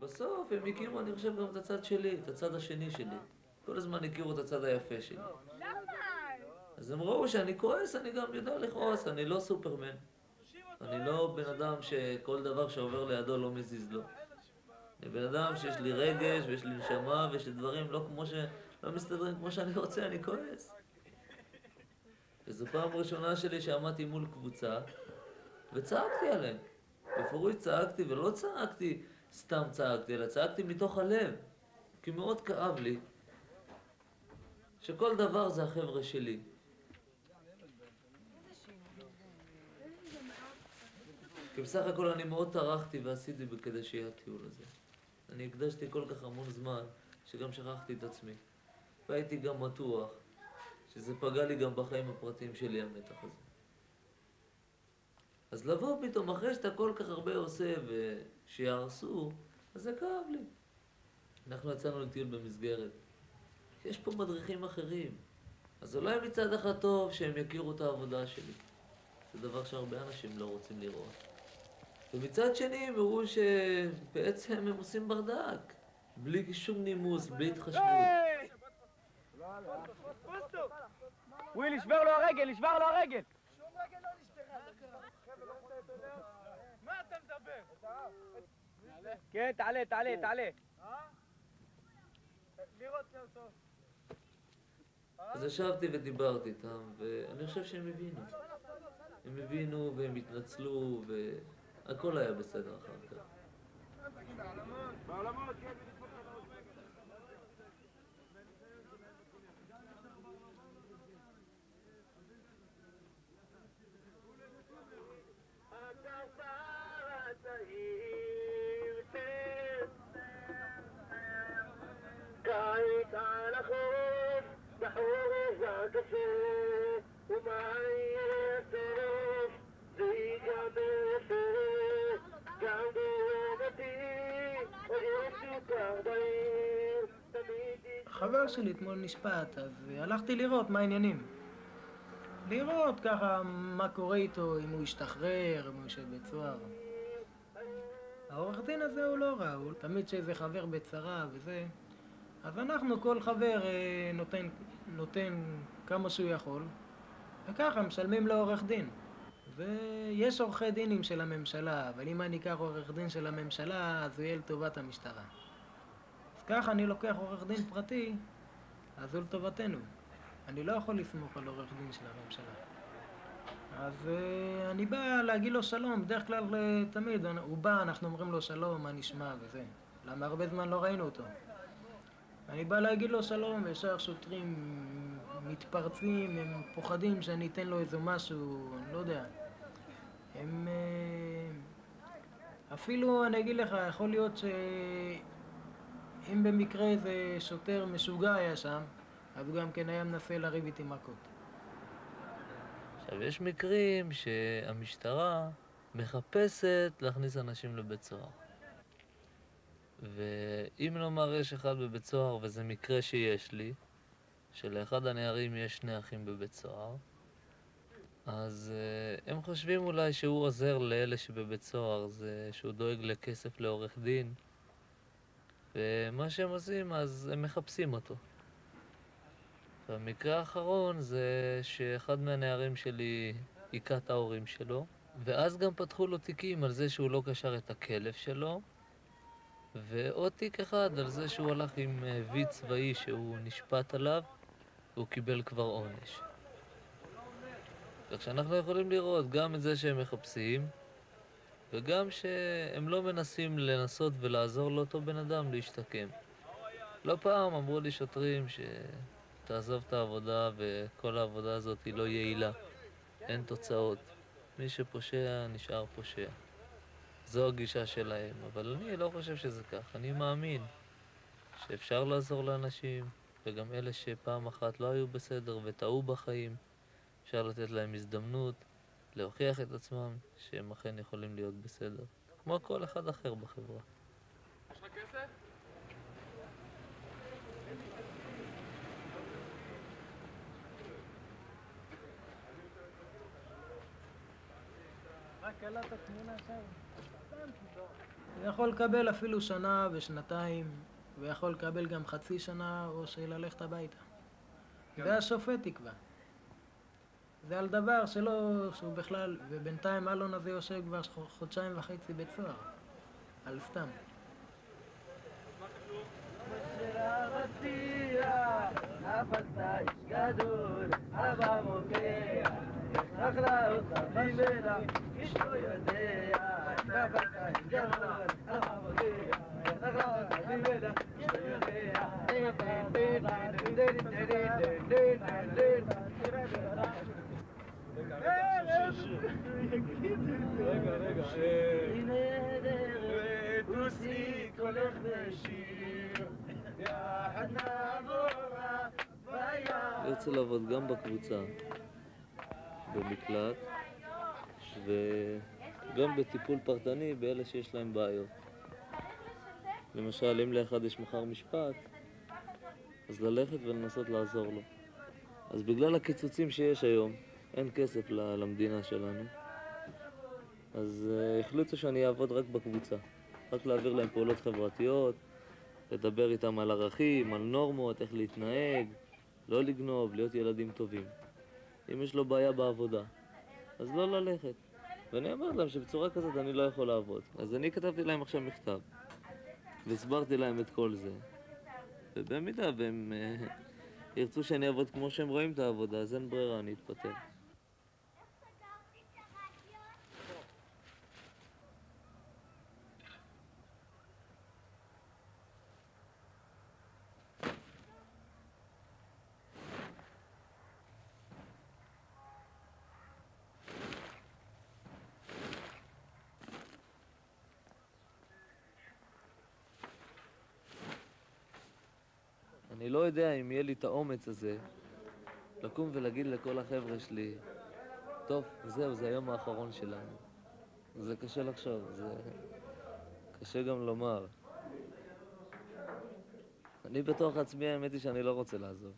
בסוף הם הכירו, אני חושב, גם את הצד שלי, את הצד השני שלי. כל הזמן הכירו את הצד היפה שלי. אז הם ראו שאני כועס, אני גם יודע לכעוס, אני לא סופרמן. אני לא בן אדם שכל דבר שעובר לידו לא מזיז לו. אני בן אדם שיש לי רגש ויש לי נשמה ויש לי דברים לא מסתדרים כמו שאני רוצה, אני כועס. וזו פעם ראשונה שלי שעמדתי מול קבוצה וצעקתי עליהם. בפירוש צעקתי, ולא צעקתי סתם צעקתי, אלא צעקתי מתוך הלב. כי מאוד כאב לי שכל דבר זה החבר'ה שלי. כי בסך הכל אני מאוד טרחתי ועשיתי כדי שיהיה הטיול הזה. אני הקדשתי כל כך המון זמן שגם שכחתי את עצמי. והייתי גם בטוח שזה פגע לי גם בחיים הפרטיים שלי, המתח הזה. אז לבוא פתאום אחרי שאתה כל כך הרבה עושה ושיהרסו, אז זה כאב לי. אנחנו יצאנו לטיול במסגרת. יש פה מדריכים אחרים. אז אולי מצד אחד טוב שהם יכירו את העבודה שלי. זה דבר שהרבה אנשים לא רוצים לראות. ומצד שני הם הראו שבעצם הם עושים ברדק. בלי שום נימוס, בלי התחשבות. וויל, נשבר לו הרגל, נשבר לו הרגל! שום רגל לא נשברה. מה אתה מדבר? כן, תעלה, תעלה, תעלה. לראות אותו. אז ישבתי ודיברתי איתם, ואני חושב שהם הבינו. הם הבינו והם התנצלו, והכל היה בסדר אחר כך. בעולמות, כן. קיץ על החוף, בחורף הקפה, ומה יהיה הסוף, זה ייגמר יפה, גם ברמתי, עוד יש סוכר בעיר, תמיד... חבר שלי אתמול נשפט, אז הלכתי לראות מה העניינים. לראות ככה מה קורה איתו, אם הוא ישתחרר, אם הוא יושב בבית סוהר. העורך דין הזה הוא לא רע, הוא תמיד שאיזה חבר בצרה וזה. אז אנחנו, כל חבר נותן כמה שהוא יכול, וככה משלמים לו עורך דין. ויש עורכי דינים של הממשלה, אבל אם אני אקח עורך דין של הממשלה, אז הוא יהיה לטובת המשטרה. אז ככה אני לוקח עורך דין פרטי, אז הוא לטובתנו. אני לא יכול לסמוך על עורך דין של הממשלה. אז אני בא להגיד לו שלום, בדרך כלל תמיד, הוא בא, אנחנו אומרים לו שלום, מה נשמע וזה. למה הרבה זמן לא ראינו אותו. אני בא להגיד לו שלום, וישר שוטרים מתפרצים, הם פוחדים שאני אתן לו איזה משהו, אני לא יודע. הם... אפילו אני אגיד לך, יכול להיות שאם במקרה איזה שוטר משוגע היה שם, אז הוא גם כן היה מנסה לריב איתי מכות. עכשיו, יש מקרים שהמשטרה מחפשת להכניס אנשים לבית סוהר. ואם נאמר יש אחד בבית סוהר, וזה מקרה שיש לי, שלאחד הנערים יש שני אחים בבית סוהר, אז הם חושבים אולי שהוא עוזר לאלה שבבית סוהר, זה שהוא דואג לכסף לעורך דין, ומה שהם עושים, אז הם מחפשים אותו. והמקרה האחרון זה שאחד מהנערים שלי היכה את ההורים שלו, ואז גם פתחו לו תיקים על זה שהוא לא קשר את הכלב שלו, ועוד תיק אחד על זה שהוא הלך עם וי צבאי שהוא נשפט עליו, והוא קיבל כבר עונש. כך שאנחנו יכולים לראות גם את זה שהם מחפשים, וגם שהם לא מנסים לנסות ולעזור לאותו בן אדם להשתקם. לא פעם אמרו לי שוטרים שתעזוב את העבודה וכל העבודה הזאת היא לא יעילה. אין תוצאות. מי שפושע נשאר פושע. זו הגישה שלהם, אבל אני לא חושב שזה כך. אני מאמין שאפשר לעזור לאנשים, וגם אלה שפעם אחת לא היו בסדר וטעו בחיים, אפשר לתת להם הזדמנות להוכיח את עצמם שהם אכן יכולים להיות בסדר, כמו כל אחד אחר בחברה. יש לך כסף? רק קלט התמונה שם. הוא יכול לקבל אפילו שנה ושנתיים, ויכול לקבל גם חצי שנה או ללכת הביתה. זה השופט יקבע. זה על דבר שהוא בכלל, ובינתיים אלון הזה יושב כבר 1.5 חודשים בית סוהר. על סתם. אני רוצה לעבוד גם בקבוצה, במקלט, וגם בטיפול פרטני באלה שיש להם בעיות. למשל, אם לאחד יש מחר משפט, אז ללכת ולנסות לעזור לו. אז בגלל הקיצוצים שיש היום, אין כסף למדינה שלנו, אז החליטו שאני אעבוד רק בקבוצה. רק להעביר להם פעולות חברתיות, לדבר איתם על ערכים, על נורמות, איך להתנהג, לא לגנוב, להיות ילדים טובים. אם יש לו בעיה בעבודה, אז לא ללכת. ואני אמר להם שבצורה כזאת אני לא יכול לעבוד. אז אני כתבתי להם עכשיו מכתב, והסברתי להם את כל זה. ובמידה והם ירצו שאני אעבוד כמו שהם רואים את העבודה, אז אין ברירה, אני אתפטר. אני לא יודע אם יהיה לי את האומץ הזה לקום ולהגיד לכל החבר'ה שלי, טוב, זהו, זה היום האחרון שלנו. זה קשה לחשוב, זה קשה גם לומר. אני בתוך עצמי, האמת היא שאני לא רוצה לעזוב.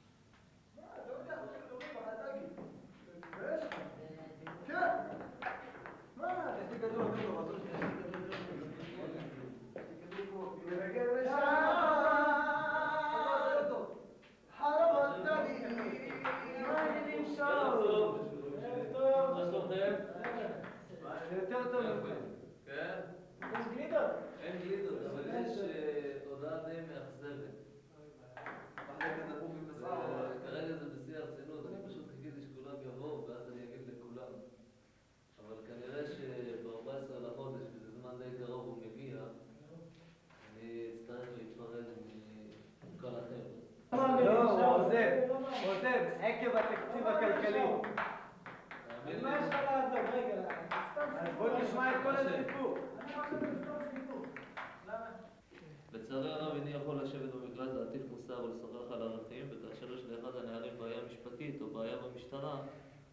אין גלידות, אבל יש הודעה די מאכזבת. כרגע זה בשיא הרצינות, אני פשוט חיכיתי שכולם יבואו ואז אני אגיד לכולם. אבל כנראה שב-14 לחודש, וזה זמן די קרוב הוא מגיע, אני אצטרך להתפרד מכל החבר'ה. לא, הוא עוזב, עקב התקציב הכלכלי. מה יש לך לעזוב? רגע, אז בוא תשמע את כל הסיפור. לצערי הרב איני יכול לשבת במקלט להטיף מוסר או לשוחח על ערכים, וכאשר יש לאחד הנערים בעיה משפטית או בעיה במשטרה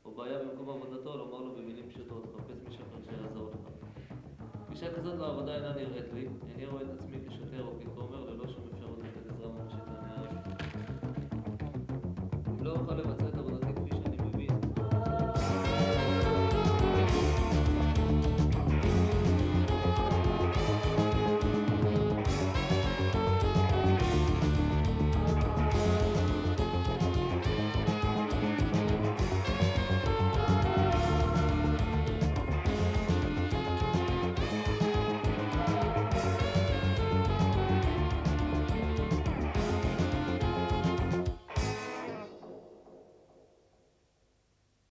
או בעיה במקום עבודתו, לומר לו במילים פשוטות, חפש מישהו אחר שיעזור לך. גישה כזאת לעבודה אינה נראית לי, איני רואה את עצמי כשוטר או ככומר ללא שום אפשרות לתת עזרה ממשית לנערים. אם לא אוכל לבצע